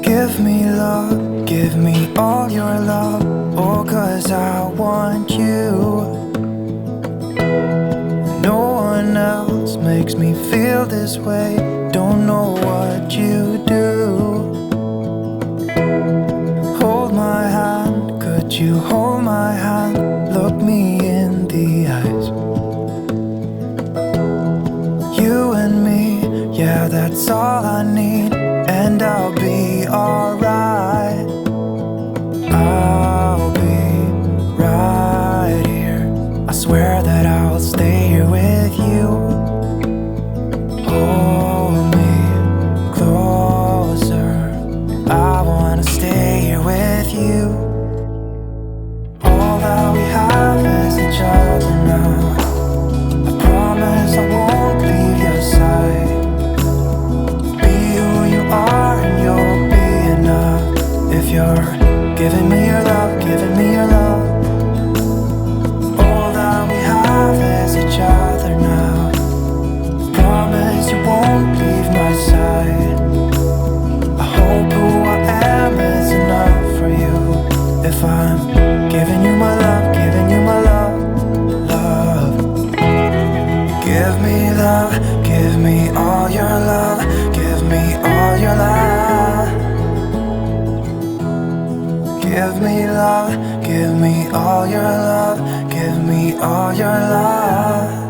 Give me love, give me all your love, oh, 'cause I want you. No one else makes me feel this way, don't know what you do. Hold my hand, could you hold my hand, look me in the eyes. You and me, yeah, that's all I need, and I'll be alright. I'll be right here, I swear that I'll stay here with you. Hold me closer, I wanna stay here with you. All that we have is each other now, I promise I won't leave your side. If you're giving me your love, giving me your love, all that we have is each other now. Promise you won't leave my side. I hope who I am is enough for you. If I'm giving you my love, giving you my love, love. Give me love, give me all your love, give me all your love. Give me love, give me all your love, give me all your love.